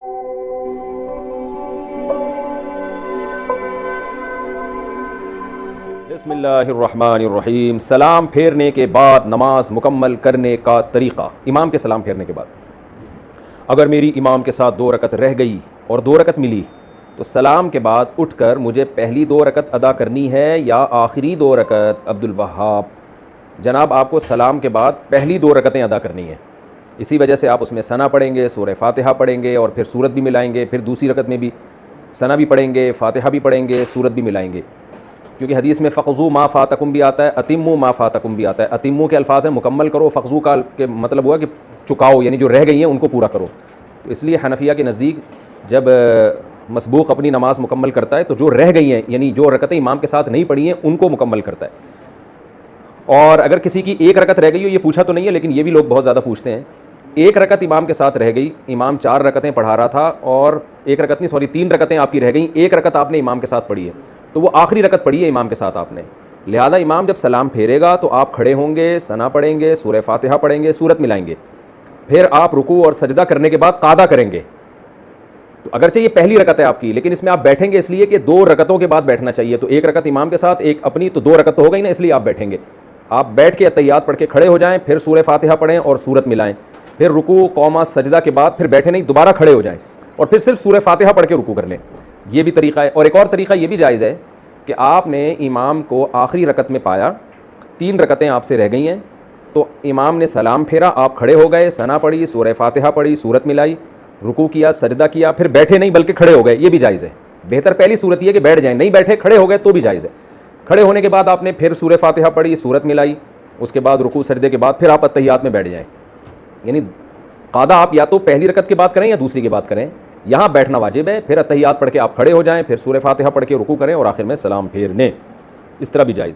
बिस्मिल्लाहिर्रहमानिर्रहीम। सलाम फेरने के बाद नमाज मुकम्मल करने का तरीक़ा। इमाम के सलाम फेरने के बाद अगर मेरी इमाम के साथ 2 रकत रह गई और 2 रकत मिली तो सलाम के बाद उठकर मुझे पहली 2 रकत अदा करनी है या आखिरी 2 रकत? अब्दुल वहाब जनाब, आपको सलाम के बाद पहली 2 रकतें अदा करनी है। इसी वजह से आप उसमें सना पढ़ेंगे, सूरह फातिहा पढ़ेंगे और फिर सूरत भी मिलाएंगे। फिर दूसरी रकत में भी सना भी पढ़ेंगे, फातिहा भी पढ़ेंगे, सूरत भी मिलाएंगे। क्योंकि हदीस में फ़क़ज़ू मा फ़ातकुम भी आता है, अतिम्मू मा फ़ातकुम भी आता है। अतिम्मू के अल्फाज हैं मुकम्मल करो, फ़क़ज़ू का के मतलब हुआ कि चुकाओ, यानी जो रह गई हैं उनको पूरा करो। तो इसलिए हनफिया के नज़दीक जब मसबूक अपनी नमाज़ मुकम्मल करता है तो जो रह गई हैं, यानी जो रकतें इमाम के साथ नहीं पढ़ी हैं, उनको मुकम्मल करता है। और अगर किसी की 1 रकत रह गई हो, ये पूछा तो नहीं है लेकिन ये भी लोग बहुत ज़्यादा पूछते हैं, 1 रकत इमाम के साथ रह गई, इमाम 4 रकतें पढ़ा रहा था और 1 रकत नहीं, सॉरी 3 रकतें आपकी रह गई, 1 रकत आपने इमाम के साथ पढ़ी है, तो वो आखिरी रकत पढ़ी है इमाम के साथ आपने। लिहाजा इमाम जब सलाम फेरेगा तो आप खड़े होंगे, सना पढ़ेंगे, सूरह फातिहा पढ़ेंगे, सूरत मिलाएंगे। फिर आप रुकू और सजदा करने के बाद कादा करेंगे। तो अगरचे ये पहली रकत है आपकी, लेकिन इसमें आप बैठेंगे इसलिए कि 2 रकतों के बाद बैठना चाहिए। तो 1 रकत इमाम के साथ, 1 अपनी, तो 2 रकत तो हो गई ना, इसलिए आप बैठेंगे। आप बैठ के अत्तहियात पढ़ के खड़े हो जाएं, फिर सूरह फातिहा पढ़ें और सूरत मिलाएं। फिर रुकू कौमा सजदा के बाद फिर बैठे नहीं, दोबारा खड़े हो जाएं और फिर सिर्फ सूरह फातिहा पढ़ के रुकू कर लें। ये भी तरीका है। और एक और तरीका ये भी जायज़ है कि आपने इमाम को आखिरी रकत में पाया, 3 रकतें आपसे रह गई हैं, तो इमाम ने सलाम फेरा, आप खड़े हो गए, सना पढ़ी, सूरह फातिहा पढ़ी, सूरत मिलाई, रुकू किया, सजदा किया, फिर बैठे नहीं बल्कि खड़े हो गए, ये भी जायज़ है। बेहतर पहली सूरत ये कि बैठ जाएं, नहीं बैठे खड़े हो गए तो भी जायज़ है। खड़े होने के बाद आपने फिर सूरह फातिहा पढ़ी, सूरत मिलाई, उसके बाद रुकू सजदे के बाद फिर आप अत्तहियात में बैठ जाएं। यानी कादा आप या तो पहली रकत के बाद करें या दूसरी के बाद करें, यहाँ बैठना वाजिब है। फिर अत्तहियात पढ़ के आप खड़े हो जाएं, फिर सूरह फातिहा पढ़ के रुकू करें और आखिर में सलाम फेर लें। इस तरह भी जायज़।